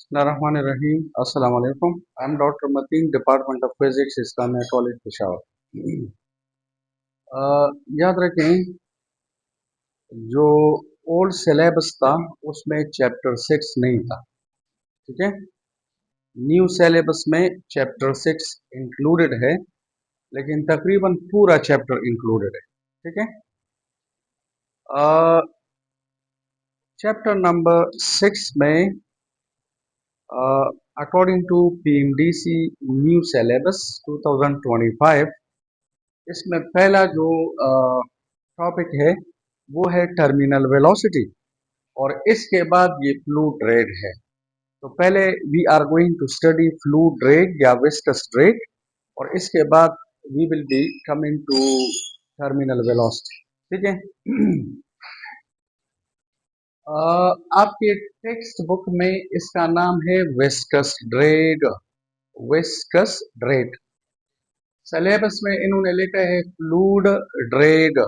Bismillahirrahmanirrahim. Assalamu alaikum. I'm Dr. Mateen, Department of Physics, Islamia College, Peshawar. याद रखें जो old syllabus था उसमें चैप्टर 6 नहीं था, ठीक है। न्यू सिलेबस में चैप्टर 6 इंक्लूडेड है, लेकिन तकरीबन पूरा चैप्टर इंक्लूडेड है, ठीक है। चैप्टर नंबर 6 में according to PMDC new syllabus 2025, इसमें पहला जो टॉपिक है वो है टर्मिनल वेलोसिटी, और इसके बाद ये फ्लूइड ड्रैग है। तो पहले we are going to study fluid drag या विस्कस ड्रैग, और इसके बाद we will be coming to terminal velocity, ठीक है। आपके टेक्स्ट बुक में इसका नाम है viscous drag. Viscous drag syllabus में इन्होंने लिखा है फ्लूइड ड्रैग।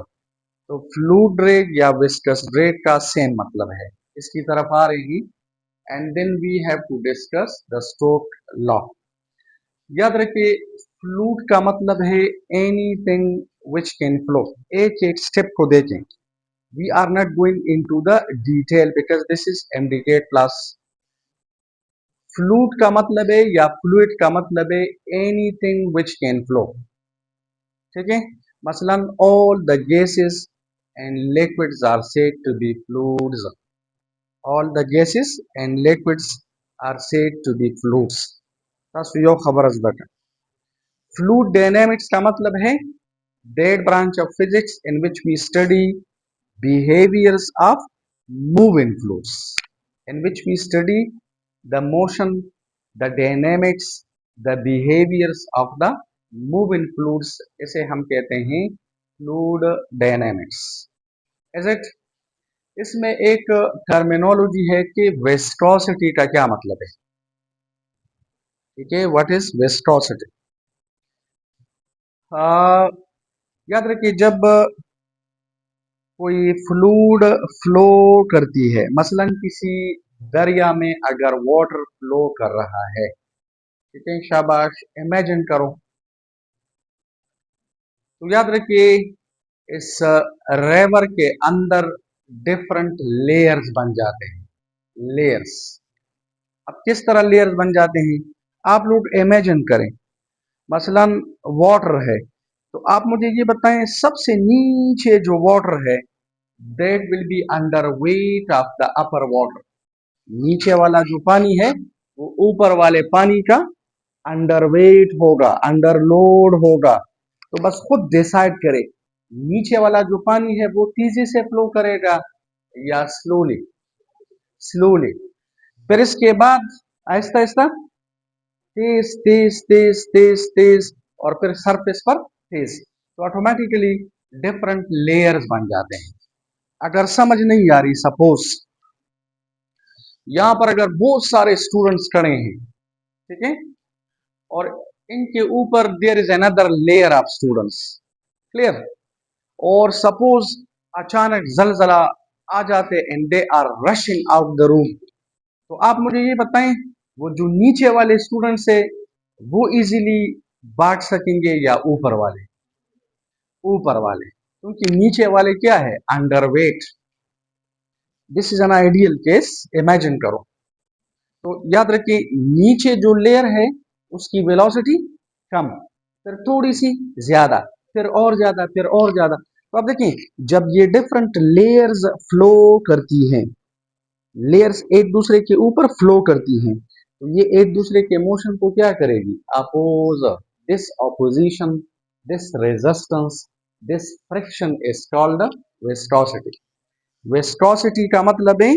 तो फ्लूइड ड्रैग या विस्कस ड्रैग का सेम मतलब है, इसकी तरफ आ रहेगी। And then we have to discuss the Stokes law. याद रखिए, फ्लूइड का मतलब है एनीथिंग व्हिच कैन फ्लो। एक एक स्टेप को देखें। We are not going into the detail because this is MDK class. Fluid का मतलब है या फ्लूइड का मतलब है एनीथिंग व्हिच कैन फ्लो, ठीक है। मसलन all the gases and liquids are said to be fluids. All the gases and liquids are said to be fluids. Tas yo khabar azdak. Fluid dynamics का मतलब है that branch of physics in which we study behaviors of moving fluids, in which we study the motion, the dynamics, the behaviors of the moving fluids. इसे हम कहते हैं fluid dynamics. Is it? इसमें एक terminology है कि viscosity का क्या मतलब है, ठीक है। What is viscosity? याद रखिए, जब कोई फ्लूइड फ्लो करती है, मसलन किसी दरिया में अगर वाटर फ्लो कर रहा है, ठीक है, शाबाश, इमेजिन करो। तो याद रखिए, इस रिवर के अंदर डिफरेंट लेयर्स बन जाते हैं। लेयर्स, अब किस तरह लेयर्स बन जाते हैं आप लोग इमेजिन करें। मसलन वाटर है, तो आप मुझे ये बताएं, सबसे नीचे जो वाटर है that will be under weight of the upper water. नीचे वाला जो पानी है वो ऊपर वाले पानी का अंडर वेट होगा, अंडर लोड होगा। तो बस खुद डिसाइड करें, नीचे वाला जो पानी है वो तेजी से फ्लो करेगा या स्लोली। स्लोली। फिर इसके बाद आहिस्ता आहिस्ता तेज तेज तेज तेज तेज, और फिर सरफेस पर तेज। तो ऑटोमेटिकली डिफरेंट लेयर्स बन जाते हैं। अगर समझ नहीं आ रही, सपोज यहां पर अगर बहुत सारे स्टूडेंट्स खड़े हैं, ठीक है, और इनके ऊपर there is another layer of students, clear. और सपोज अचानक जलजला आ जाते and they are rushing out the room. तो आप मुझे ये बताएं, वो जो नीचे वाले स्टूडेंट्स है वो इजीली बांट सकेंगे या ऊपर वाले? ऊपर वाले, क्योंकि नीचे वाले क्या है, underweight. This is an ideal case, imagine करो। तो याद रखिए, नीचे जो लेयर है उसकी वेलोसिटी कम, फिर थोड़ी सी ज्यादा, फिर और ज्यादा, फिर और ज्यादा। तो आप देखिए, जब ये डिफरेंट लेयर्स फ्लो करती हैं, लेयर्स एक दूसरे के ऊपर फ्लो करती हैं, तो ये एक दूसरे के मोशन को क्या करेगी, oppose. This opposition, this resistance, this friction is called viscosity. Viscosity का मतलब है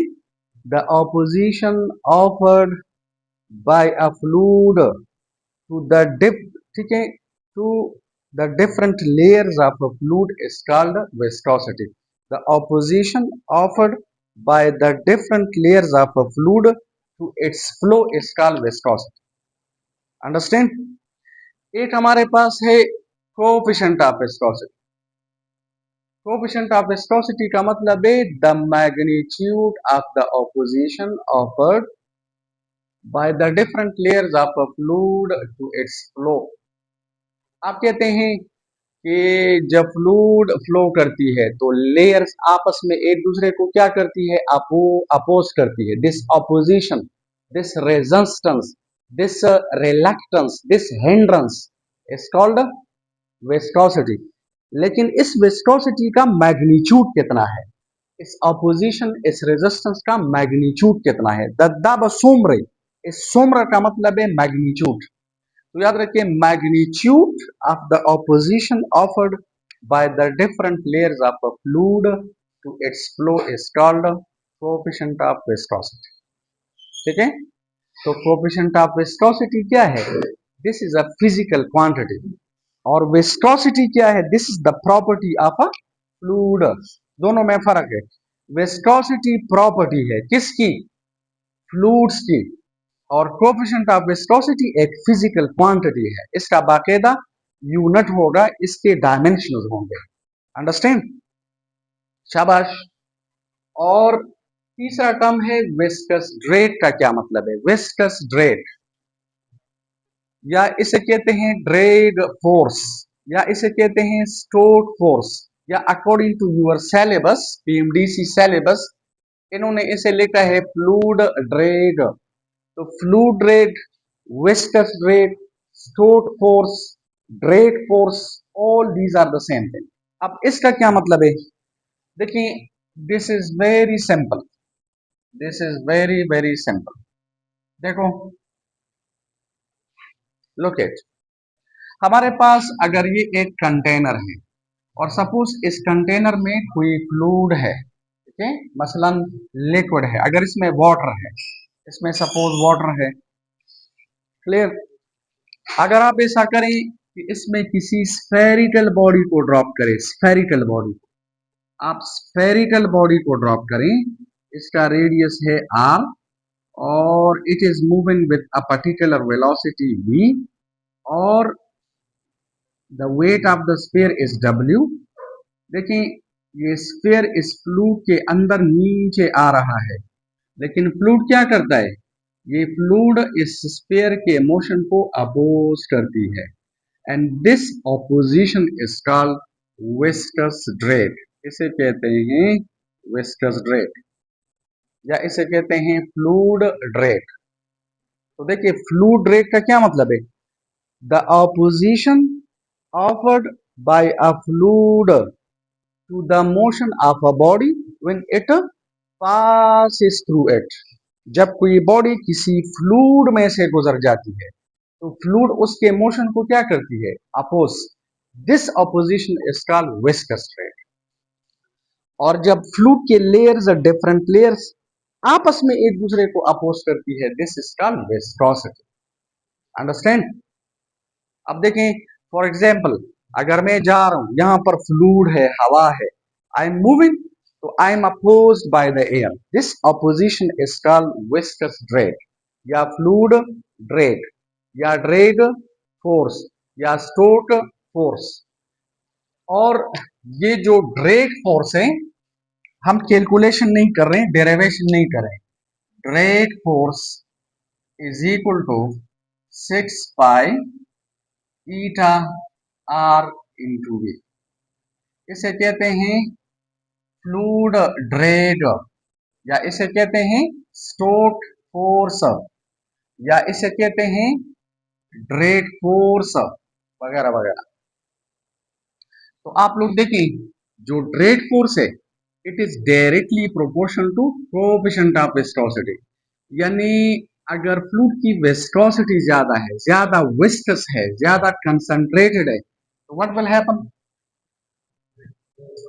the opposition offered by a fluid to the dip, ठीक है, to the different layers of a fluid is called viscosity. The opposition offered by the different layers of a fluid to its flow is called viscosity. Understand? एक हमारे पास है coefficient of viscosity. Coefficient of viscosity का मतलब है the magnitude of the opposition offered by the different layers of a fluid to its flow. आप कहते हैं कि जब फ्लूइड फ्लो करती है तो लेयर्स आपस में एक दूसरे को क्या करती है, अपोज करती है. This opposition, this resistance, this reluctance, this hindrance is called viscosity. लेकिन इस विस्कोसिटी का मैग्नीट्यूड कितना है, इस अपोजिशन, इस रेजिस्टेंस का मैग्नीट्यूड कितना है. दद्दाब सुम्र, इस सुम्र का मतलब है मैग्नीट्यूड. तो याद रखिए, magnitude of the opposition offered by the different layers of a fluid to its flow is called coefficient of viscosity. ठीक है, तो कोएफिशिएंट ऑफ विस्कोसिटी क्या है, this is a physical quantity. और विस्कोसिटी क्या है, this is the property of a fluid. दोनों में फर्क है. विस्कोसिटी प्रॉपर्टी है किसकी, फ्लूइड्स की, और कोएफिशिएंट ऑफ विस्कोसिटी एक फिजिकल क्वांटिटी है. इसका बाकायदा यूनिट होगा, इसके डायमेंशंस होंगे. अंडरस्टैंड, शाबाश. और तीसरा टर्म है विस्कस ड्रेग. का क्या मतलब है, विस्कस ड्रेग, या इसे कहते हैं ड्रैग फोर्स, या इसे कहते हैं स्टोक फोर्स, या according to your syllabus, PMDC syllabus, इन्होंने इसे लिखा है फ्लूइड ड्रैग. तो fluid drag, viscous drag, stoke force, drag force, all these are the same thing. अब इसका क्या मतलब है, देखिए, this is very simple, this is very very simple. देखो, लुक एट, हमारे पास अगर ये एक कंटेनर है और सपोज इस कंटेनर में कोई फ्लूइड है, ठीक है, मसलन लिक्विड है, अगर इसमें वाटर है, इसमें सपोज वाटर है, क्लियर. अगर आप ऐसा करें कि इसमें किसी स्फेरिकल बॉडी को ड्रॉप करें, स्फेरिकल बॉडी, आप स्फेरिकल बॉडी को ड्रॉप करें, इसका रेडियस है r और it is moving with a particular velocity v, और the weight of the sphere is w. देखिए, ये स्फीयर इस फ्लूइड के अंदर नीचे आ रहा है, लेकिन फ्लूइड क्या करता है, ये फ्लूइड इस स्फीयर के मोशन को अपोज करती है, and this opposition is called viscous drag. इसे कहते हैं विस्कस ड्रैग, या इसे कहते हैं फ्लूइड ड्रैग. तो देखिए, फ्लूइड ड्रैग का क्या मतलब है, the opposition offered by a fluid to the motion of a body when it passes through it. जब कोई बॉडी किसी फ्लूइड में से गुजर जाती है तो फ्लूइड उसके मोशन को क्या करती है, oppose. This opposition is called viscous drag. और जब फ्लूइड के लेयर्स, डिफरेंट लेयर्स आपस में एक दूसरे को अपोज करती है, this is called viscosity. Understand. अब देखें, फॉर एग्जाम्पल, अगर मैं जा रहा हूं, यहां पर फ्लूइड है, हवा है, आई एम मूविंग, तो I am opposed by the air. This opposition is called viscous drag, या फ्लूइड ड्रैग, या ड्रैग फोर्स, या स्टोक फोर्स. और ये जो ड्रैग फोर्स है, हम कैलकुलेशन नहीं कर रहे हैं, डेरिवेशन नहीं कर रहे हैं. Drag force is equal to 6 pi eta r into v. इसे कहते हैं फ्लूइड ड्रैग, या इसे कहते हैं स्टोक फोर्स, या इसे कहते हैं ड्रैग फोर्स, वगैरह वगैरह. तो आप लोग देखिए, जो ड्रैग फोर्स है, it is directly proportional to coefficient of viscosity. यानी अगर फ्लूइड की विस्कोसिटी ज्यादा है, ज्यादा विस्कस है, ज्यादा कंसंट्रेटेड है, तो what will happen,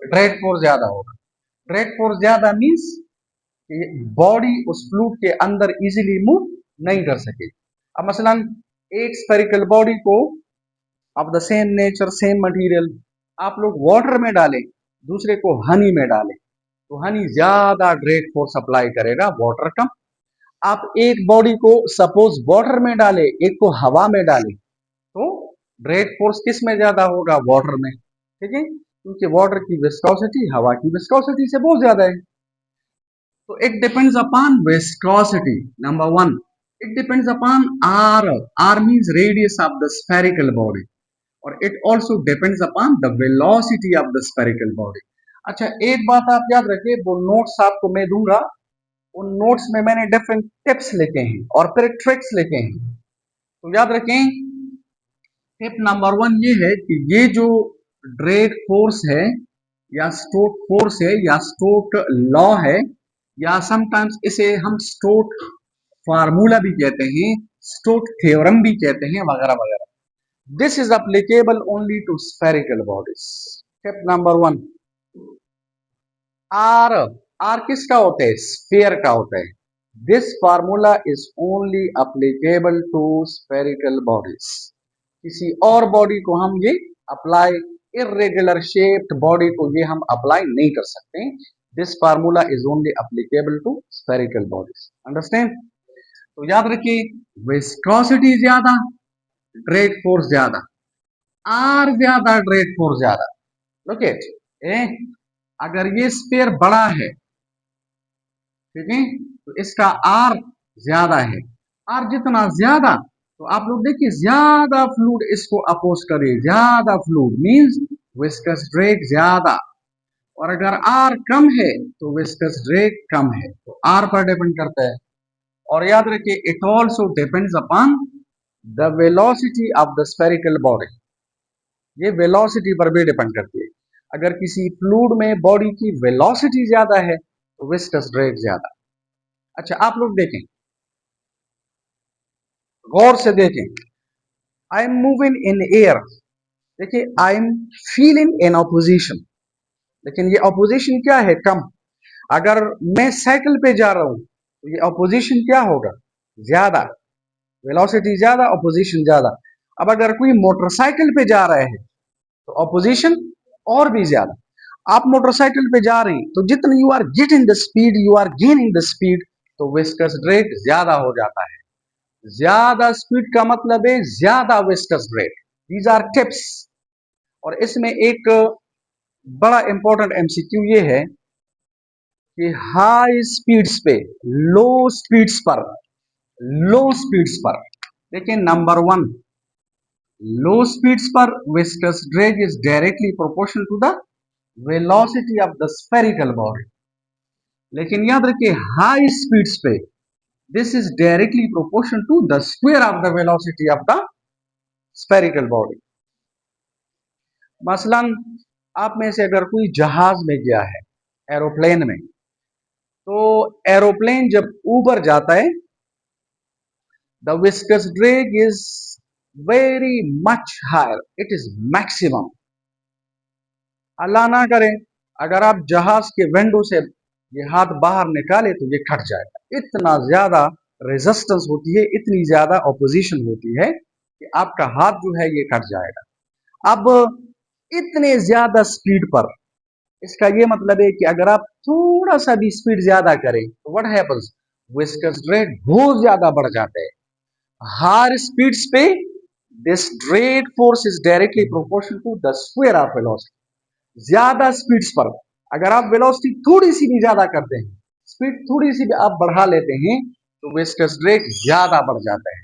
drag force ज्यादा होगा. ड्रैग फोर्स ज्यादा मींस कि बॉडी उस फ्लूइड के अंदर इजीली मूव नहीं कर सके. अब मसलन एक स्फेरिकल बॉडी को of the same nature, same material, आप लोग वाटर में डालें, दूसरे को हनी में डालें, तो हनी ज्यादा ड्रैग फोर्स अप्लाई करेगा, वाटर कम. आप एक बॉडी को सपोज वाटर में डालें, एक को हवा में डालें, तो ड्रैग फोर्स किस में ज्यादा होगा, वाटर में. ठीक है, क्योंकि वाटर की विस्कोसिटी हवा की विस्कोसिटी से बहुत ज्यादा है. तो it depends upon viscosity, number one. It depends upon r. R means radius of the spherical body, और it also depends upon the velocity of the spherical body. अच्छा, एक बात आप याद रखिए, वो नोट्स आपको मैं दूंगा, उन नोट्स में मैंने डिफरेंट टिप्स लिखे हैं और फिर ट्रिक्स लिखे हैं, तो याद रखें। टिप नंबर 1 ये है कि ये जो ड्रैग फोर्स है या स्टोक फोर्स है या स्टोक लॉ है, या समटाइम्स इसे हम स्टोक फार्मूला भी कहते हैं, स्टोक थ्योरम भी कहते हैं, वगैरह वगैरह। This is applicable only to spherical bodies. Tip number 1, r. R किसका होता है? स्फीयर का होता है। This formula is only applicable to spherical bodies. किसी और बॉडी को हम ये अप्लाई, इरेगुलर शेप्ड बॉडी को ये हम अप्लाई नहीं कर सकते। This formula is only applicable to spherical bodies. Understand? तो याद रखिए, विस्कोसिटी ज्यादा, ड्रैग फोर्स ज्यादा, आर ज्यादा, ड्रैग फोर्स ज्यादा। लुक एट, अगर ये स्फीयर बड़ा है, ठीक है, तो इसका आर ज्यादा है। आर जितना ज्यादा, तो आप लोग देखिए ज्यादा फ्लूइड इसको अपोज करे, ज्यादा फ्लूइड मींस विस्कस ड्रैग ज्यादा, और अगर आर कम है तो विस्कस ड्रैग कम है। तो आर पर डिपेंड करता है। और याद रखिए, it also depends upon the velocity of the spherical body. ये वेलोसिटी पर भी डिपेंड करती है। अगर किसी फ्लूइड में बॉडी की वेलोसिटी ज्यादा है तो विस्कस ड्रैग ज्यादा। अच्छा, आप लोग देखें, गौर से देखें, I am moving in air. देखिए, I am feeling in opposition, लेकिन ये ऑपोजिशन क्या है? कम। अगर मैं साइकिल पे जा रहा हूं तो ये ऑपोजिशन क्या होगा? ज्यादा। वेलोसिटी ज्यादा, ऑपोजिशन ज्यादा। अब अगर कोई मोटरसाइकिल पे जा रहा है तो ऑपोजिशन और भी ज्यादा। आप मोटरसाइकिल पे जा रहे हैं तो जितना you are getting the speed, you are gaining the speed, तो विस्कस ड्रैग ज्यादा हो जाता है। ज्यादा स्पीड का मतलब है ज्यादा viscous drag. These are tips. और इसमें एक बड़ा इंपॉर्टेंट एमसीक्यू ये है कि हाई स्पीड्स पे, लो स्पीड्स पर, लो स्पीड्स पर, देखिए नंबर 1, लो स्पीड्स पर viscous drag is directly proportional to the velocity of the spherical body. लेकिन याद रखिए, हाई स्पीड्स पे this is directly proportional to the square of the velocity of the spherical body. मसलन आप में से अगर कोई जहाज में गया है, एरोप्लेन में, तो एरोप्लेन जब ऊपर जाता है, the viscous drag is very much higher, it is maximum. Allah ना करे अगर आप जहाज के विंडो से ये हाथ बाहर निकाले तो ये कट जाएगा। इतना ज्यादा रेजिस्टेंस होती है, इतनी ज्यादा ऑपोजिशन होती है कि आपका हाथ जो है ये कट जाएगा। अब इतने ज्यादा स्पीड पर, इसका ये मतलब है कि अगर आप थोड़ा सा भी स्पीड ज्यादा करें तो व्हाट हैपेंस? विस्कस ड्रैग बहुत ज्यादा बढ़ जाता है। हायर स्पीड्स पे this drag force is directly proportional to the square of velocity. ज्यादा स्पीड्स पर अगर आप वेलोसिटी थोड़ी सी भी ज्यादा करते हैं, स्पीड थोड़ी सी भी आप बढ़ा लेते हैं, तो विस्कस ड्रैग ज्यादा बढ़ जाता है।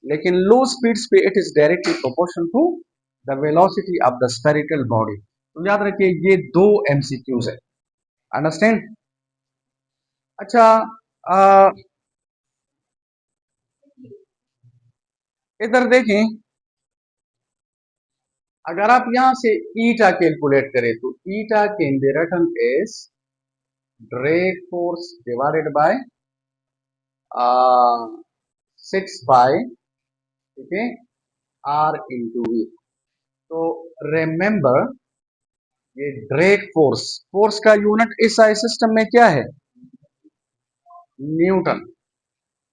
लेकिन लो स्पीड्स पे it is directly proportional to the velocity of the spherical body. तो याद रखिए, ये 2 एमसीक्यूज है। अंडरस्टैंड? अच्छा, इधर देखें, अगर आप यहां से ईटा कैलकुलेट करें तो eta can be written as drag force divided by 6 by, ठीक है, आर इंटू वी। तो रिमेंबर, ये ड्रैग फोर्स, फोर्स का यूनिट इस सिस्टम में क्या है? Newton.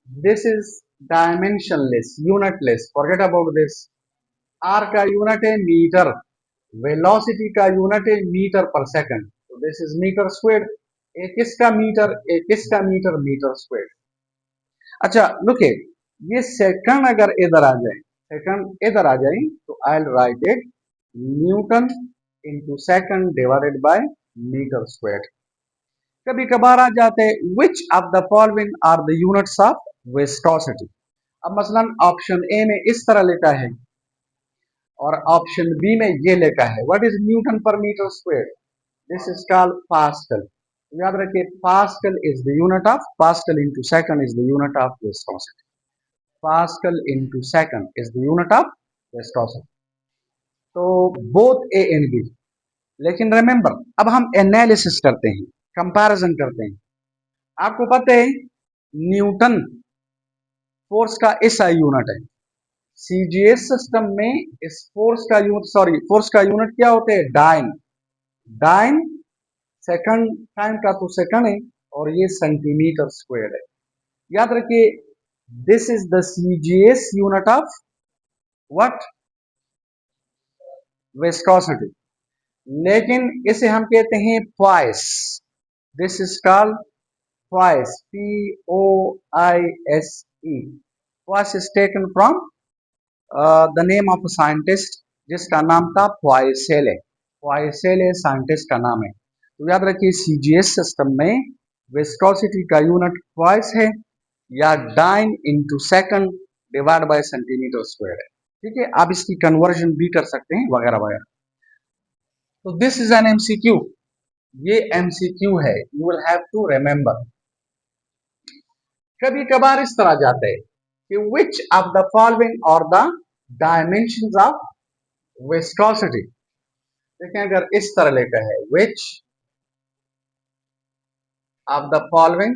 This is dimensionless, unitless, forget about this. R का यूनिट है मीटर, वेलोसिटी का यूनिट है मीटर पर सेकंड, तो दिस इज मीटर स्क्वायर। एक किसका मीटर, एक किसका मीटर, मीटर स्क्वायर। अच्छा लुक है, ये सेकंड अगर इधर आ जाए, सेकंड इधर आ जाए, तो I will write it newton into second divided by metre square. कभी कभार आ जाते हैं, which of the following are the units of viscosity. अब मसलन ऑप्शन ए में इस तरह लिखा है और ऑप्शन बी में ये लिखा है, what is newton per metre square, this is called pascal. याद रखिए, pascal is the unit of, pascal into second is the unit of viscosity, pascal into second is the unit of viscosity. तो both A and B, लेकिन remember अब हम analysis करते हैं, comparison करते हैं। आपको पता है न्यूटन फोर्स का ऐसा यूनिट है, सीजीएस सिस्टम में इस फोर्स का यूनिट, सॉरी फोर्स का यूनिट क्या होते हैं, डाइन। डाइन सेकंड, टाइम का तो सेकंड है और ये सेंटीमीटर स्क्वायर है। याद रखिए, this is the CGS unit of what, viscosity. लेकिन इसे हम कहते हैं poised, this is called poised, POISE। Poised is taken from the name of scientist जिसका नाम था पॉइसेले, पॉइसेले साइंटिस्ट का नाम है। तो याद रखिए, सीजीएस सिस्टम में विस्कोसिटी का यूनिट पॉइस है या dyne into second divide by centimetre square है। ठीक है, आप इसकी कन्वर्जन भी कर सकते हैं वगैरह वगैरह। तो दिस इज एन एमसीक्यू, ये एमसीक्यू है, you will have to remember. कभी कभार इस तरह जाते हैं कि which of the following are the dimensions of viscosity. देखें, अगर इस तरह लिखा है which of the following,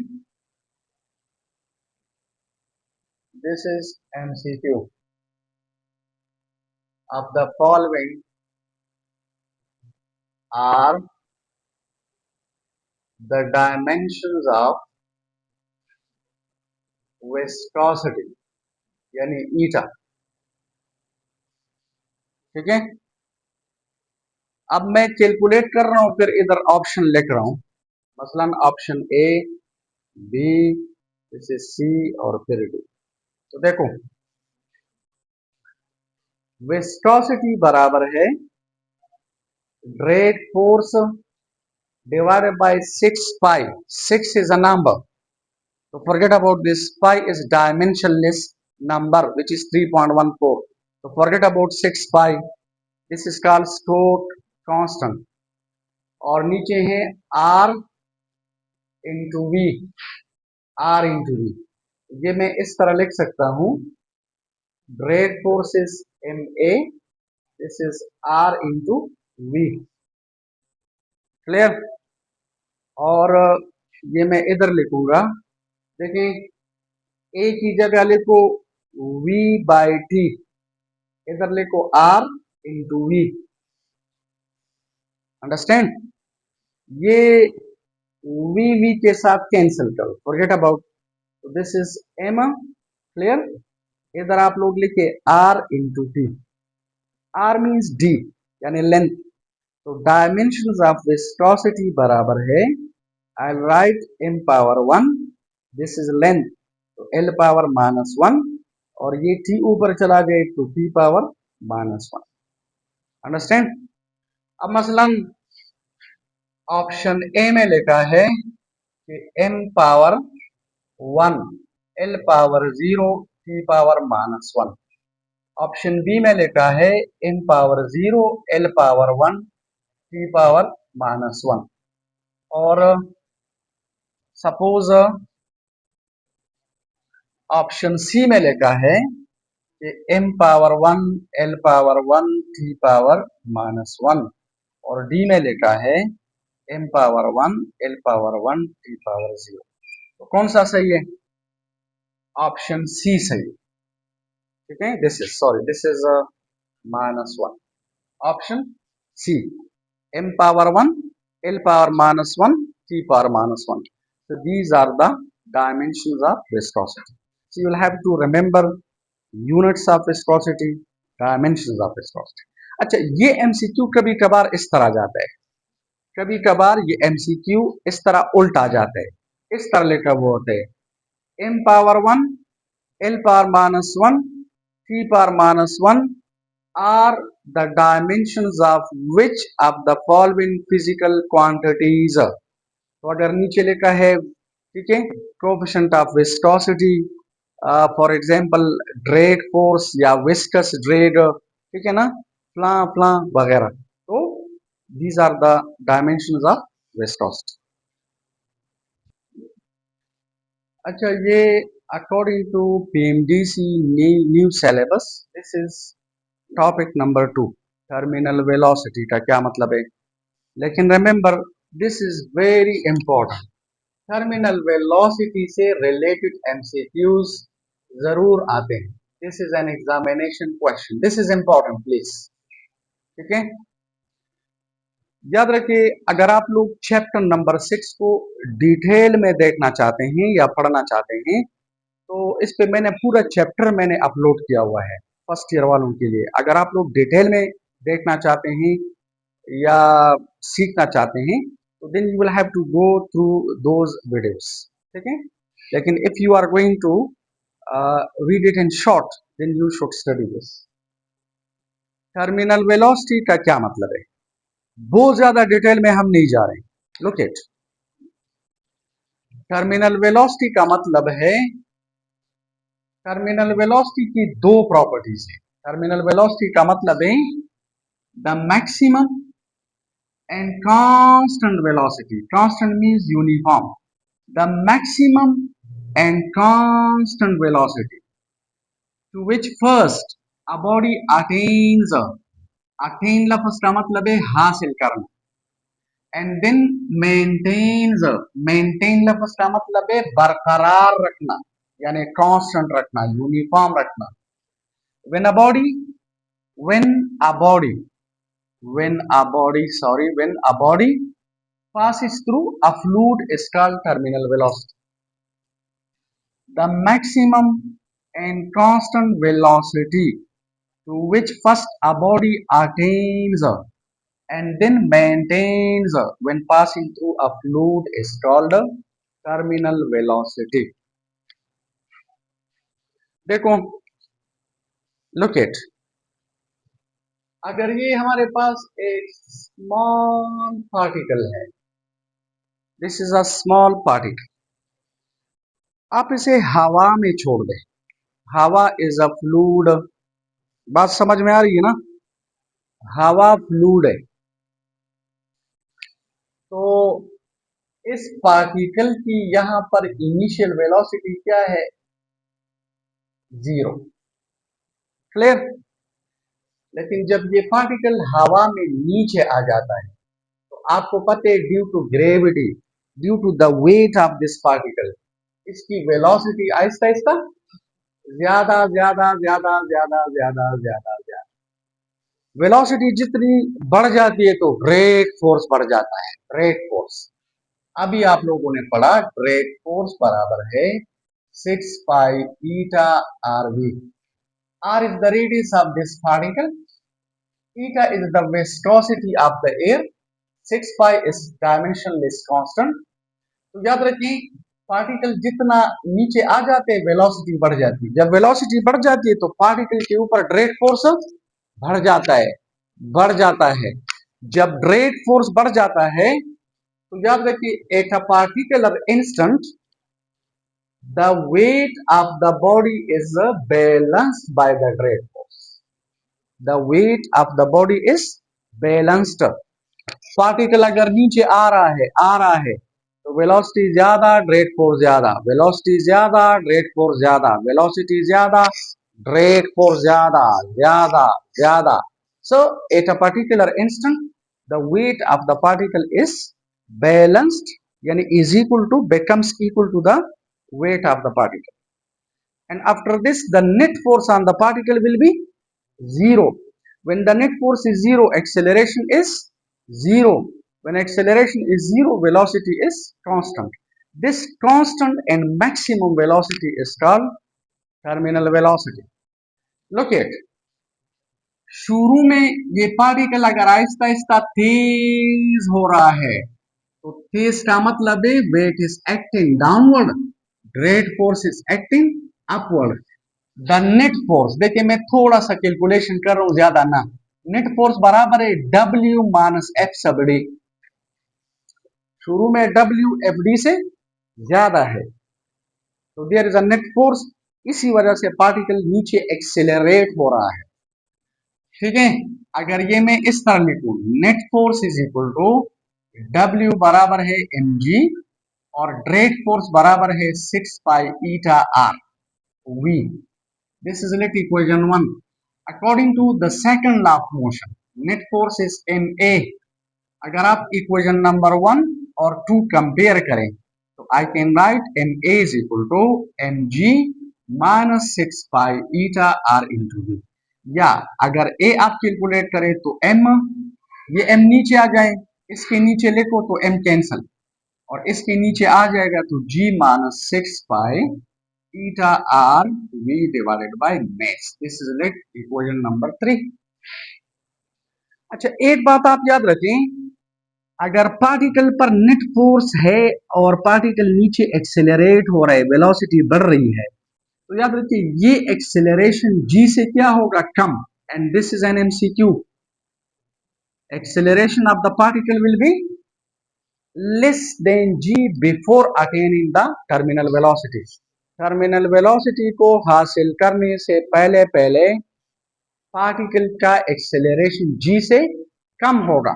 this is MCQ, of the following are the dimensions of viscosity, यानी ईटा। ठीक है, अब मैं कैलकुलेट कर रहा हूं, फिर इधर ऑप्शन लिख रहा हूं, मसलन ऑप्शन ए, बी, जैसे सी और फिर डी। तो देखो, विस्कोसिटी बराबर है drag force divided by 6 pi. 6 is a number, so forget about this. Pi is dimensionless number which is 3.14, so forget about 6 pi. This is called Stokes constant और नीचे है r into v, r into v। ये मैं इस तरह लिख सकता हूं, drag force is ma, this is r into v। Clear? और ये मैं इधर लिखूंगा, देखें, ए की जगह लिखो v बाई टी, इधर लिखो r इंटू वी। अंडरस्टैंड? ये v के साथ कैंसिल करो, फॉरगेट अबाउट, तो दिस इज m। क्लियर? इधर आप लोग लिखे r into t, r means d यानी लेंथ। तो डायमेंशंस ऑफ विस्कोसिटी बराबर है, I write m power 1, this is length, तो l पावर -1 और ये t ऊपर चला गए तो t पावर -1। अंडरस्टैंड? अब मसलन ऑप्शन ए में लिखा है कि m power 1, l power 0, t power -1। Option B में लिखा है m power 0, l power 1, t power -1। और सपोज ऑप्शन सी में लिखा है कि m power 1, l power 1, t power -1 और डी में लिखा है m power 1, l power 1, t power 0। तो कौन सा सही है? ऑप्शन सी सही है। ठीक है, this is, sorry, this is -1, option C, m power 1, l power -1, t power -1. So these are the dimensions of viscosity. So you will have to remember units of viscosity, dimensions of viscosity. अच्छा, ये MCQ कभी कभार इस तरह जाता है, कभी कभार ये MCQ इस तरह उल्टा जाता है। इस तरह लिखा हुआ होता है m power 1, l power -1, t power -1 are the dimensions of which of the following physical quantities। तो अगर नीचे लिखा है, ठीक है, coefficient of viscosity, for example drag force या विस्कस ड्रैग, ठीक है ना, फ्ला फ्ला वगैरह। तो these are the dimensions of viscosity. अच्छा, ये according to PMDC new syllabus, this is topic number 2। Terminal velocity का क्या मतलब है? लेकिन remember, this is very important. Terminal velocity से रिलेटेड एमसीक्यूज जरूर आते हैं। This is an examination question, this is important please, ठीक है। याद रखिए, अगर आप लोग चैप्टर नंबर 6 को डिटेल में देखना चाहते हैं या पढ़ना चाहते हैं, तो इस पे मैंने पूरा चैप्टर मैंने अपलोड किया हुआ है फर्स्ट ईयर वालों के लिए। अगर आप लोग डिटेल में देखना चाहते हैं या सीखना चाहते हैं, तो then you will have to go through those videos, ठीक है। लेकिन if you are going to read it in short, then you should study this. Terminal velocity का क्या मतलब है? बहुत ज्यादा डिटेल में हम नहीं जा रहे हैं। लुक इट, टर्मिनल वेलोसिटी का मतलब है, टर्मिनल वेलोसिटी की दो प्रॉपर्टीज है। टर्मिनल वेलोसिटी का मतलब है the maximum and constant velocity. Constant means uniform. The maximum and constant velocity to which first a body attains, attain लफ्ज का मतलब है हासिल करना, एंड देन मेंटेन्स, मेंटेन लफ्ज का मतलब है बरकरार रखना, यानी कांस्टेंट रखना, यूनिफॉर्म रखना। when a body when a body when a body passes through a fluid is called terminal velocity. The maximum and constant velocity to which first a body attains and then maintains when passing through a fluid is called terminal velocity. देखो, look at, अगर ये हमारे पास एक small particle है, this is a small particle, आप इसे हवा में छोड़ दें, हवा इज अ फ्लूइड, बात समझ में आ रही है ना? हवा फ्लूइड है। तो इस पार्टिकल की यहां पर इनिशियल वेलोसिटी क्या है? 0। क्लियर? लेकिन जब ये पार्टिकल हवा में नीचे आ जाता है, तो आपको पता है due to gravity, due to the weight of this particle, इसकी वेलोसिटी आहिस्ता आहिस्ता ज्यादा ज्यादा ज्यादा ज्यादा ज्यादा ज्यादा ज्यादा, वेलोसिटी जितनी बढ़ जाती है तो ड्रैग फोर्स बढ़ जाता है। ड्रैग फोर्स अभी आप लोगों ने पढ़ा, ड्रैग फोर्स बराबर है 6 pi eta R v. R is the radius of this particle, eta is the viscosity of the air, 6 pi is dimensionless constant. तो याद रखिए, पार्टिकल जितना नीचे आ जाते हैं वेलोसिटी बढ़ जाती है। जब वेलोसिटी बढ़ जाती है तो पार्टिकल के ऊपर ड्रैग फोर्स बढ़ जाता है, बढ़ जाता है। जब ड्रैग फोर्स बढ़ जाता है तो याद रखिए, at a particular instant the weight of the body is balanced by the drag force. The weight of the body is balanced. Particle अगर नीचे आ रहा है, आ रहा है, तो वेलोसिटी ज्यादा, ड्रैग फोर्स ज्यादा, वेलोसिटी ज्यादा, ड्रैग फोर्स ज्यादा, वेलोसिटी ज्यादा, ड्रैग फोर्स ज्यादा ज्यादा ज्यादा। So at a particular instant the weight of the particle is balanced, yani is equal to, becomes equal to the weight of the particle, and after this the net force on the particle will be 0. When the net force is 0, acceleration is 0. When acceleration is 0, velocity is constant. This constant and maximum velocity is called terminal velocity. Look at, शुरू में ये particle अगर आहिस्ता आहिस्ता तेज हो रहा है, तो तेज का मतलब है weight is acting downward, drag force is acting upward. The net force, देखिए मैं थोड़ा सा कैलकुलेशन कर रहा हूं, ज्यादा ना, नेट फोर्स बराबर है W minus F sub D. शुरू में W एफ डी से ज्यादा है, तो there is a net force इसी वजह से पार्टिकल नीचे एक्सेलरेट हो रहा है। ठीक है, अगर ये मैं इस तरह लिखूं, net force is equal to W बराबर है mg और ड्रैग फोर्स बराबर है 6 pi eta r v। This is let equation 1। According to the second law of motion, net force is ma। अगर आप इक्वेशन नंबर 1 और 2 कंपेयर करें तो I can write ma is equal to mg minus 6 pi eta r into v। या अगर a आप calculate करें तो m, ये m नीचे आ जाए, इसके नीचे लिखो तो m कैंसल, और इसके नीचे आ जाएगा तो g minus 6 pi eta r v divided by mass। This is let equation number 3। अच्छा, एक बात आप याद रखें, अगर पार्टिकल पर नेट फोर्स है और पार्टिकल नीचे एक्सेलरेट हो रहा है, वेलोसिटी बढ़ रही है, तो याद रखिए ये एक्सेलरेशन g से क्या होगा, कम। And this is an MCQ। Acceleration of the particle will be less than g before attaining the terminal velocity. Terminal velocity को हासिल करने से पहले पहले पार्टिकल का एक्सेलरेशन g से कम होगा।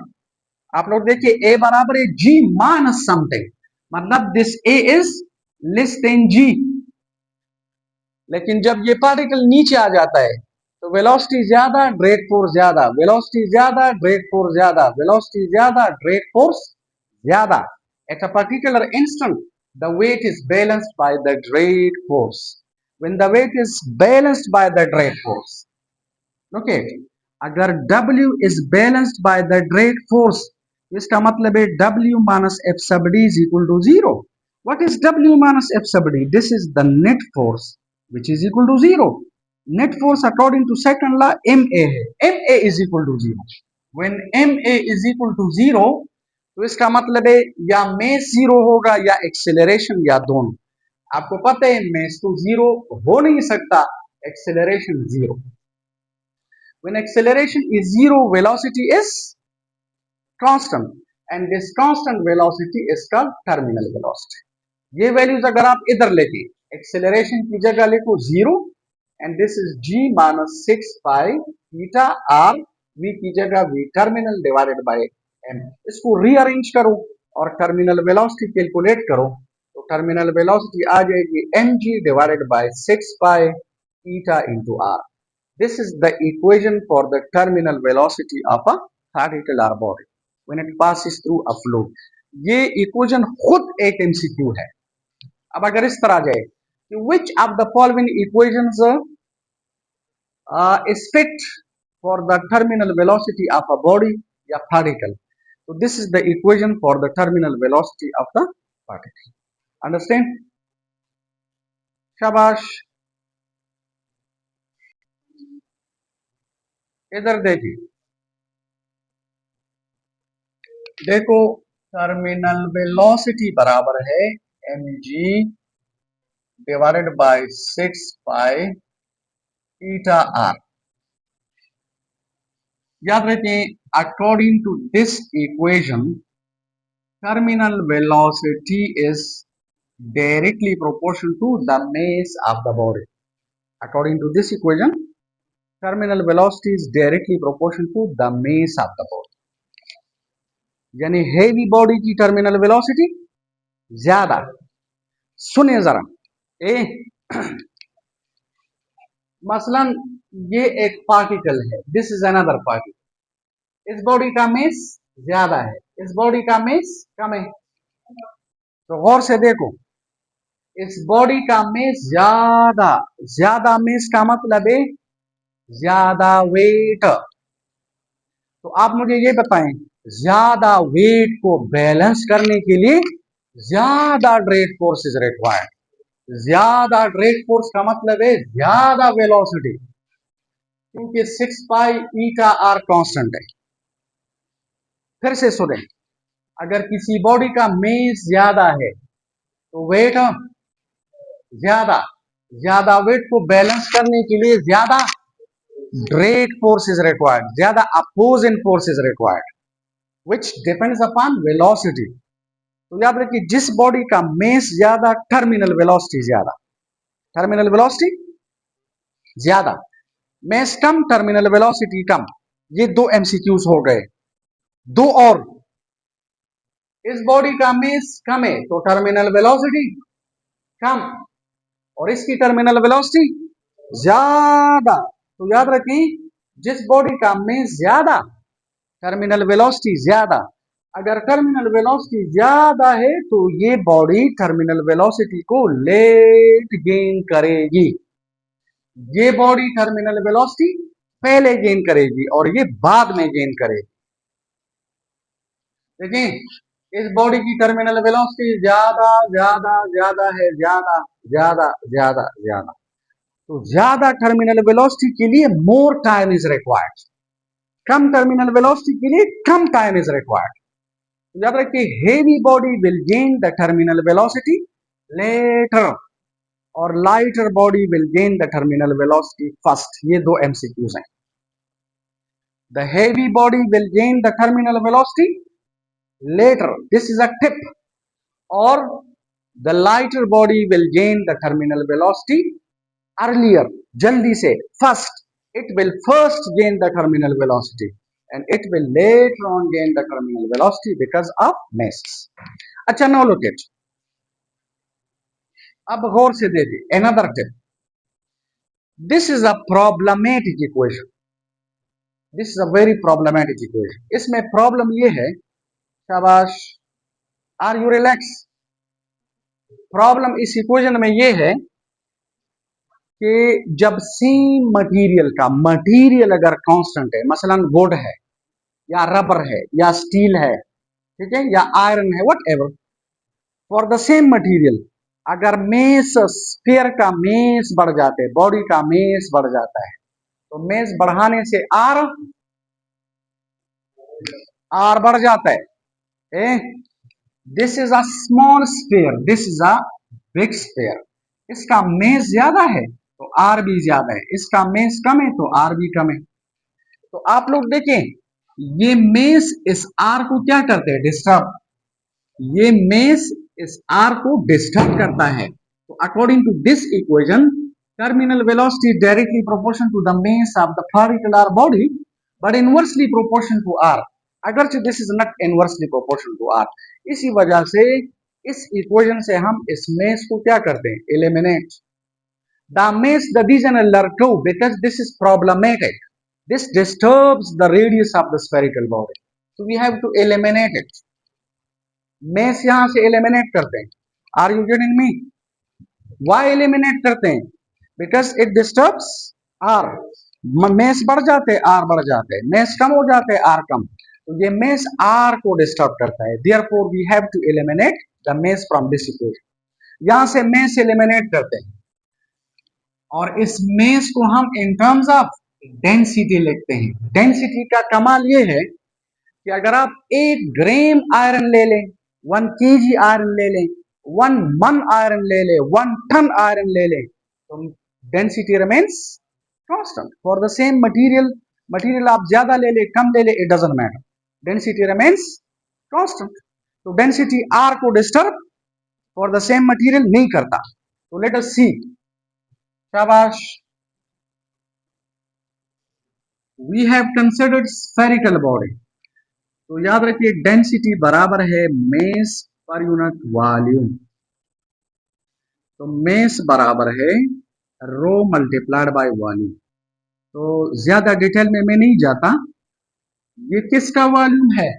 आप लोग देखिए a बराबर है g माइनस समथिंग, मतलब this a is less than g। लेकिन जब ये पार्टिकल नीचे आ जाता है तो वेलोसिटी ज्यादा, ड्रैग फोर्स ज्यादा, वेलोसिटी ज्यादा, ड्रैग फोर्स ज्यादा, वेलोसिटी ज्यादा, ड्रैग फोर्स ज्यादा। At a particular instant the weight is balanced by the drag force. When the weight is balanced by the drag force, okay, अगर W is balanced by the drag force, इसका मतलब है W minus F sub D is equal to 0. What is W minus F sub D? This is the net force which is equal to 0. Net force according to second law MA है, MA is equal to 0. When MA is equal to 0, तो इसका मतलब है या mess 0 होगा या acceleration, या दोनों। आपको पता है मेस तो 0 हो नहीं सकता, acceleration 0। When acceleration is 0, velocity is constant, and this constant velocity is called terminal velocity. ये वैल्यूज अगर आप इधर लेके एक्सेलरेशन की जगह लिखो 0, and this is g minus 6 pi eta r, v की जगह v terminal divided by m। इसको रीअरेंज करो और टर्मिनल वेलोसिटी कैलकुलेट करो, तो टर्मिनल वेलोसिटी आ जाएगी mg divided by 6 pi eta into r। This is the equation for the terminal velocity of a particle or body when it passes through a fluid. ये equation खुद एक MCQ है। अब अगर इस तरह आ जाए कि which of the following equations is fit for the terminal velocity of a body या particle, so this is the equation for the terminal velocity of the particle. Understand? शाबाश। इधर देखिए, देखो टर्मिनल वेलोसिटी बराबर है mg divided by 6 pi eta r। याद रखें, according to this equation terminal velocity is directly proportional to the mass of the body. According to this equation, terminal velocity is directly proportional to the mass of the body. यानी heavy body की terminal velocity ज्यादा। सुने जरा, ए मसलन ये एक particle है, this is another particle, इस बॉडी का मेस ज्यादा है, इस बॉडी का मेस कम है। तो गौर से देखो, इस बॉडी का मेस ज्यादा, ज्यादा मेस का मतलब है ज्यादा वेट। तो आप मुझे ये बताएं, ज्यादा वेट को बैलेंस करने के लिए ज्यादा ड्रैग फोर्स इज रिक्वायर्ड। ज्यादा ड्रैग फोर्स का मतलब है ज्यादा वेलोसिटी, क्योंकि 6 पाई ईटा आर कांस्टेंट है। फिर से सुने, अगर किसी बॉडी का मेस ज्यादा है तो वेट ज्यादा, ज्यादा वेट को बैलेंस करने के लिए ज्यादा ड्रैग फोर्स इज रिक्वायर्ड, ज्यादा opposing force is required which depends upon velocity. तो याद रखिए, जिस बॉडी का मेस ज्यादा, टर्मिनल वेलोसिटी ज्यादा। टर्मिनल वेलोसिटी ज्यादा, मेस कम, टर्मिनल वेलोसिटी कम। ये दो एमसीक्यूज हो गए। दो और, इस बॉडी का मेस कम है तो टर्मिनल वेलोसिटी कम, और इसकी टर्मिनल वेलोसिटी ज्यादा। तो याद रखें, जिस बॉडी का मेस ज्यादा, टर्मिनल वेलोसिटी ज्यादा, अगर टर्मिनल वेलोसिटी ज्यादा है तो ये बॉडी टर्मिनल वेलोसिटी को लेट गेन करेगी। ये बॉडी टर्मिनल वेलोसिटी पहले गेन करेगी और ये बाद में गेन करेगी। देखिए, इस बॉडी की टर्मिनल वेलोसिटी ज्यादा ज्यादा ज्यादा है, ज्यादा ज्यादा ज्यादा ज्यादा। तो ज्यादा टर्मिनल वेलोसिटी के लिए मोर टाइम इज रिक्वायर्ड, कम टर्मिनल वेलोसिटी के लिए कम टाइम इज रिक्वायर्ड। याद रखिए, heavy body will gain the terminal velocity later और lighter body will gain the terminal velocity first. ये दो एमसीक्यूज हैं। The heavy body will gain the terminal velocity later, this is a tip, or the lighter body will gain the terminal velocity earlier, jaldi se, first. It will first gain the terminal velocity and it will later on gain the terminal velocity because of mass. अच्छा, now look at, अब गौर से देखिए, another tip. This is a problematic equation. This is a very problematic equation. इसमें problem ये है, शाबाश, are you relax. Problem इस equation में ये है कि जब सेम मटेरियल का मटेरियल अगर कांस्टेंट है, मसलन वुड है या रबर है या स्टील है, ठीक है, या आयरन है, what ever, for the same material अगर मेस स्फीयर का मेस बढ़ जाते हैं, बॉडी का मेस बढ़ जाता है, तो मेस बढ़ाने से आर बढ़ जाता है। This is a small sphere, this is a big sphere. इसका मेस ज्यादा है तो आर भी ज्यादा है, इसका मेस कम है तो आर भी कम है। तो आप लोग देखें, ये मेस इस आर को क्या करते हैं, डिस्टर्ब। ये मेस इस आर को डिस्टर्ब करता है। तो according to this equation, terminal velocity directly proportional to the mass of the particular body but inversely proportional to R. अगरचे this is not inversely proportional to R. इसी वजह से इस इक्वेशन से हम इस मेस को क्या करते हैं, eliminate. The mass the reason to because this is problematic, this disturbs the radius of the spherical body, so we have to eliminate it. Mass यहां से एलिमिनेट करते हैं। Are you getting me? Why eliminate करते हैं? Because it disturbs r. Mass बढ़ जाते, are बढ़ जाते, मेस कम हो जाते, आर कम। तो ये मेस आर को डिस्टर्ब करता है, therefore we have to eliminate the mass from this equation. यहां से मेस एलिमिनेट करते हैं और इस मेस को हम इन टर्म्स ऑफ डेंसिटी लिखते हैं। डेंसिटी का कमाल ये है कि अगर आप 1 ग्राम आयरन ले लें, 1 kg आयरन ले लें, 1 मन आयरन ले लें, 1 टन आयरन ले लें, तो density remains constant for the same material. Material आप ज्यादा ले ले, कम ले ले, it doesn't matter, density remains constant. तो डेंसिटी आर को disturb for the same material नहीं करता। तो लेट अस सी, शाबाश, we have considered spherical body. तो याद रखिए, डेंसिटी बराबर है मेस पर यूनिट वॉल्यूम। तो मेस बराबर है रो मल्टीप्लाइड बाय वॉल्यूम। तो ज्यादा डिटेल में मैं नहीं जाता। ये किसका वॉल्यूम है,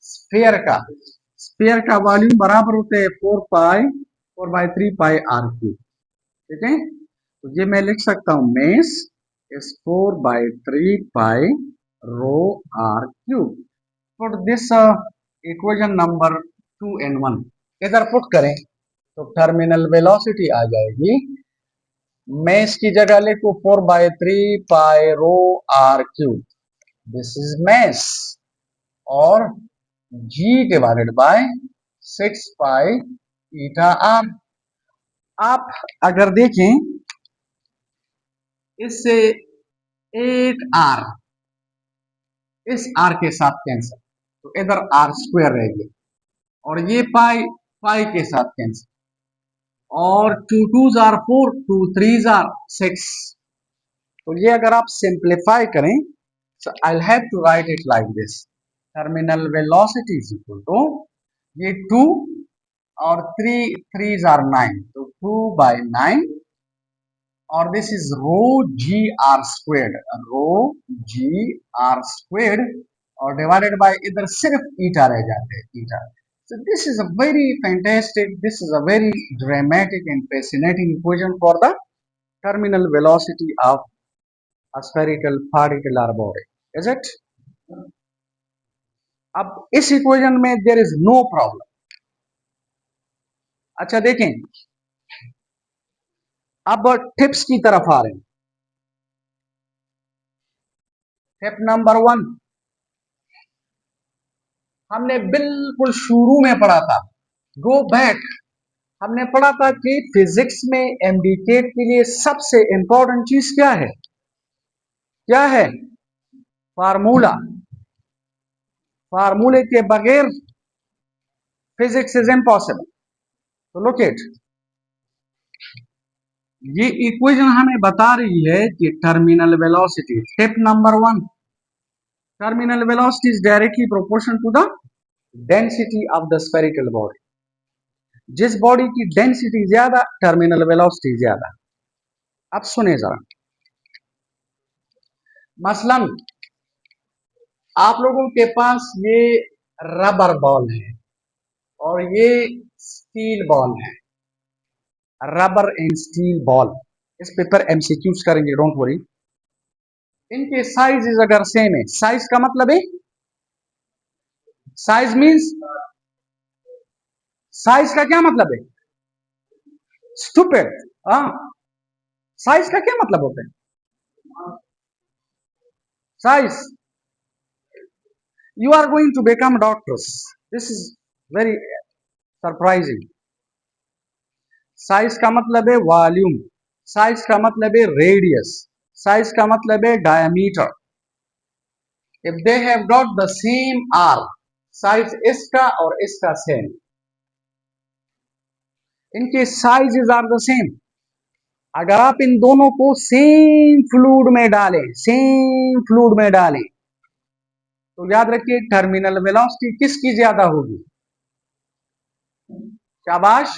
स्फीयर का। स्फीयर का वॉल्यूम बराबर होते हैं 4/3 आर क्यूब, ठीक है। तो ये मैं लिख सकता हूं, mass is 4/3 rho are cube. Put this equation number 2 and 1 इधर पुट करें तो टर्मिनल वेलोसिटी आ जाएगी। मेस की जगह लिखो 4/3 rho are cube, this is mass, और g divided by 6 eta R. आप अगर देखें, इससे एक आर इस आर के साथ कैंसिल, तो इधर आर स्क्वायर रहेगी, और ये पाई पाई के साथ कैंसिल, और 2 2s are 4, 2 3s are 6। तो ये अगर आप सिंप्लीफाई करें, so I'll have to write it like this: terminal velocity is equal to, ये 2 और 3 3s are 9, तो 2/9, और this is rho g r squared, rho g r squared, और डिवाइडेड बाय इधर सिर्फ ईटा रह जाते हैं, ईटा। So this is a very fantastic, this is a very dramatic and fascinating equation for the terminal velocity of a spherical particular body, is it? अब इस equation में there is no problem. अच्छा देखें, अब टिप्स की तरफ आ रहे हैं। टिप नंबर 1 हमने बिल्कुल शुरू में पढ़ा था, गो बैक। हमने पढ़ा था कि फिजिक्स में एमडीकेट के लिए सबसे इंपॉर्टेंट चीज क्या है? क्या है? फार्मूला। फार्मूले के बगैर फिजिक्स इज इम्पॉसिबल। तो लुक इट, ये इक्वेशन हमें बता रही है कि terminal velocity, tip number 1, terminal velocity is directly proportional to the density of the spherical body. जिस बॉडी की डेंसिटी ज्यादा, टर्मिनल वेलोसिटी ज्यादा। अब सुने जरा, मसलन आप लोगों के पास ये रबर बॉल है और ये स्टील बॉल है, रबर एंड स्टील बॉल। इस पेपर एमसीक्यूज करेंगे, डोंट वरी। इनके साइज अगर सेम है, साइज का मतलब है, साइज मींस, साइज का क्या मतलब है? स्टूपिड। हाँ, साइज का क्या मतलब होता है? Size, you are going to become doctors. This is very surprising. Size का मतलब है वॉल्यूम, साइज का मतलब है रेडियस, साइज का मतलब है diameter. If they have got the same r, size इसका और इसका सेम, इनके साइजेस आर द सेम। अगर आप इन दोनों को सेम फ्लूइड में डालें, सेम फ्लूइड में डालें, तो याद रखिए टर्मिनल वेलोसिटी किसकी ज्यादा होगी? शाबाश,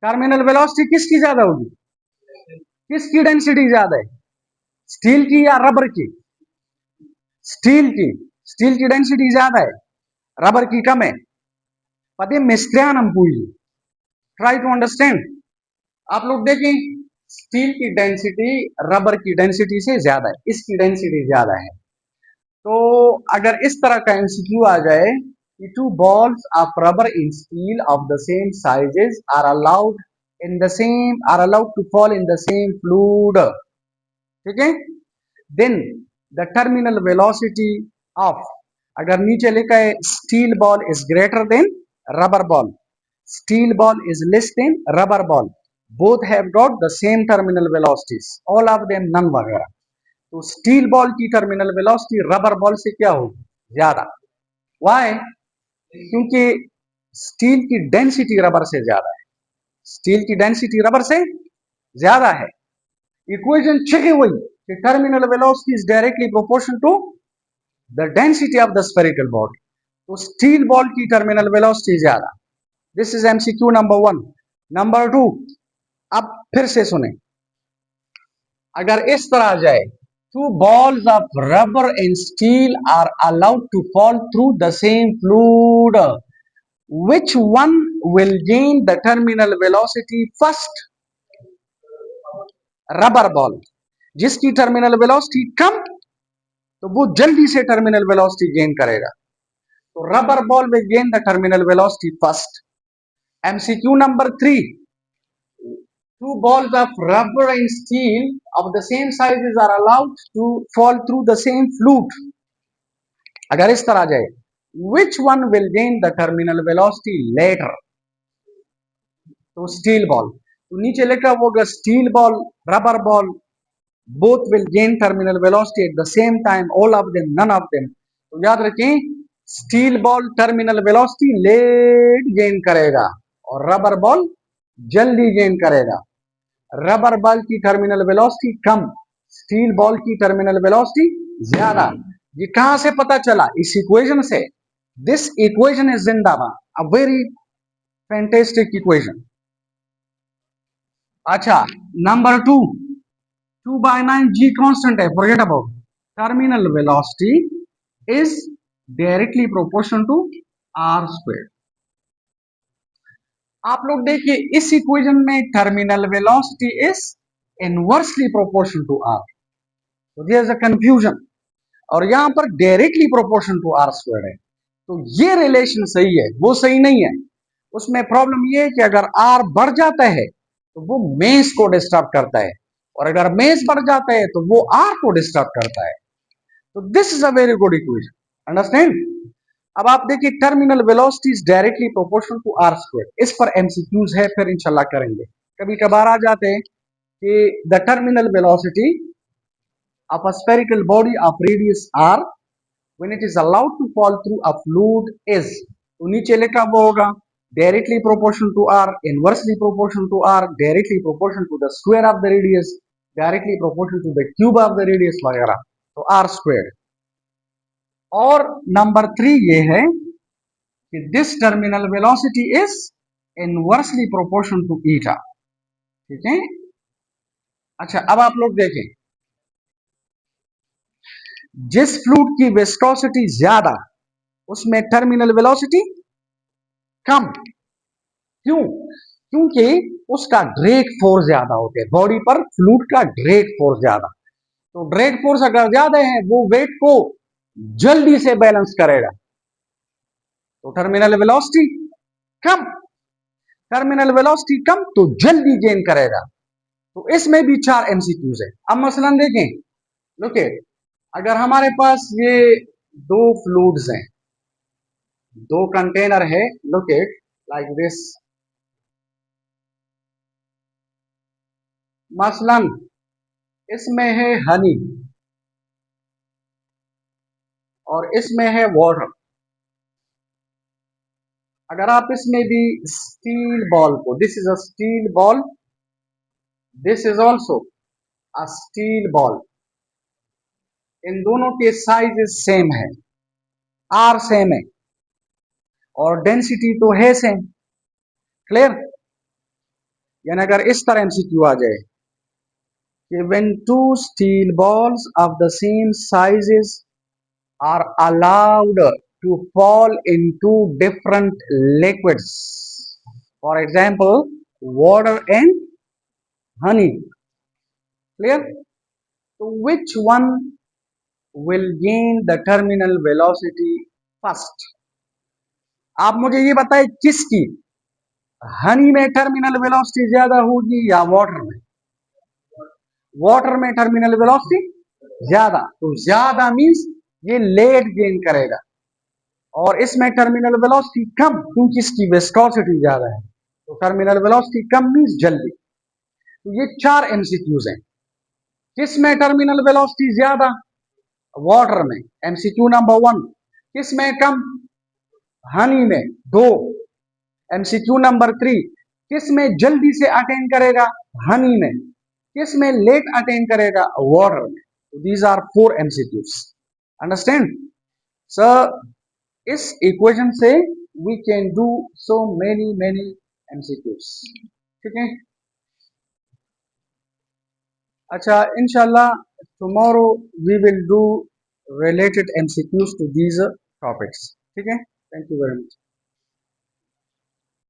टर्मिनल वेलोसिटी किसकी ज्यादा होगी? किसकी डेंसिटी ज्यादा है? स्टील की या रबर की? स्टील की। स्टील की डेंसिटी ज्यादा है, रबर की कम है। पति मिस्त्रियानम पूरी, ट्राई टू अंडरस्टैंड। आप लोग देखें, स्टील की डेंसिटी रबर की डेंसिटी से ज्यादा है, इसकी डेंसिटी ज्यादा है। तो अगर इस तरह का एमसीक्यू आ जाए कि two balls of rubber in steel of the same sizes are allowed in the same, are allowed to fall in the same fluid, ठीक है, then the terminal velocity of, अगर नीचे लिखा है steel ball is greater than rubber ball, steel ball is less than rubber ball, both have got the same terminal velocities, all of them none वगैरह, तो steel ball की terminal velocity rubber ball से क्या होगी? ज्यादा। Y? क्योंकि steel की density rubber से ज्यादा है, स्टील की डेंसिटी रबर से ज्यादा है। इक्वेशन चेक है वही कि terminal velocity is directly proportional to the density of the spherical body, तो स्टील बॉल की टर्मिनल वेलोसिटी ज्यादा। This is MCQ number 1। Number 2, अब फिर से सुने, अगर इस तरह आ जाए, two balls of rubber and steel are allowed to fall through the same fluid, which one will gain the terminal velocity first? Rubber ball, जिसकी टर्मिनल वेलोसिटी कम, तो वो जल्दी से टर्मिनल वेलोसिटी गेन करेगा, तो rubber ball will gain the terminal velocity first. MCQ number 3, two balls of rubber and steel of the same sizes are allowed to fall through the same fluid, अगर इस तरह आ जाए, which one will gain the terminal velocity later? तो steel ball, तो नीचे लिखा होगा steel ball, rubber ball, both will gain terminal velocity at the same time, all of them, none of them। तो याद रखें, steel ball terminal velocity late gain करेगा और रबर बॉल जल्दी गेन करेगा। रबर बॉल की टर्मिनल वेलोसिटी कम, steel ball की टर्मिनल वेलोसिटी ज्यादा। ये कहां से पता चला? इस इक्वेशन से। दिस इक्वेशन इज जिंदाबाद, अ वेरी फैंटेस्टिक इक्वेशन। अच्छा, नंबर 2, 2/9 g कांस्टेंट है, forget about. Terminal velocity is directly proportional to r square. आप लोग देखिए इस इक्वेशन में terminal velocity is inversely proportional to r, तो देयर इज अ कंफ्यूजन। और यहां पर directly proportional to r square है, तो ये रिलेशन सही है, वो सही नहीं है। उसमें प्रॉब्लम ये है कि अगर आर बढ़ जाता है तो वो मेस को डिस्टर्ब करता है, और अगर मेस बढ़ जाता है तो वो आर को डिस्टर्ब करता है। तो this is a very good equation, understand. अब आप देखिए terminal velocity is directly proportional to r square. इस पर एमसीक्यूज है, फिर इंशाल्लाह करेंगे। कभी कभार आ जाते हैं कि the terminal velocity of a spherical body of radius r when it is allowed to fall through a fluid is, तो नीचे लिखा वो होगा directly proportional to r, inversely proportional to r, directly proportional to the square of the radius, directly proportional to the cube of the radius वगैरह, तो r squared। और number 3 ये है कि this terminal velocity is inversely proportional to eta, ठीक है। अच्छा, अब आप लोग देखें, जिस फ्लूइड की विस्कोसिटी ज्यादा उसमें टर्मिनल वेलोसिटी कम। क्यों? क्योंकि उसका ड्रैग फोर्स ज्यादा होते हैं, बॉडी पर फ्लूइड का ड्रैग फोर्स ज्यादा। तो ड्रैग फोर्स अगर ज्यादा है वो वेट को जल्दी से बैलेंस करेगा, तो टर्मिनल वेलोसिटी कम। टर्मिनल वेलोसिटी कम तो जल्दी गेन करेगा। तो इसमें भी 4 एमसीक्यूज है। अब मसलन देखें, ओके, अगर हमारे पास ये दो फ्लूइड्स हैं, दो कंटेनर है, लुक एट लाइक दिस। मसलन इसमें है हनी और इसमें है वाटर। अगर आप इसमें भी स्टील बॉल को, this is a steel ball, this is also a steel ball, इन दोनों के साइज सेम है, आर सेम है और डेंसिटी तो है सेम। क्लियर? यानी अगर इस तरह एमसीक्यू आ जाए कि when two steel balls of the same sizes are allowed to fall into different liquids, for example water and honey. Clear? So which one will gain the terminal velocity first? आप मुझे ये बताएं किसकी, हनी में terminal velocity ज्यादा होगी या water में? वाटर में टर्मिनल वेलोसिटी ज्यादा, तो ज्यादा मींस ये लेट गेन करेगा, और इसमें टर्मिनल वेलोसिटी कम क्योंकि इसकी विस्कोसिटी ज्यादा है, तो टर्मिनल वेलोसिटी कम मींस जल्दी। तो ये 4 एमसीक्यूज हैं। किसमें टर्मिनल वेलोसिटी ज्यादा? वाटर में, एमसीक्यू नंबर 1। किसमें कम? हनी में, 2। एमसीक्यू नंबर 3, किसमें जल्दी से अटेन करेगा? हनी में। किसमें लेट अटेन करेगा? वाटर में। तो these are 4 MCQs, understand sir. इस इक्वेशन से we can do so many MCQs, ठीक है। अच्छा, इंशाल्लाह tomorrow we will do related MCQs to these topics, ठीक है। Thank you very much.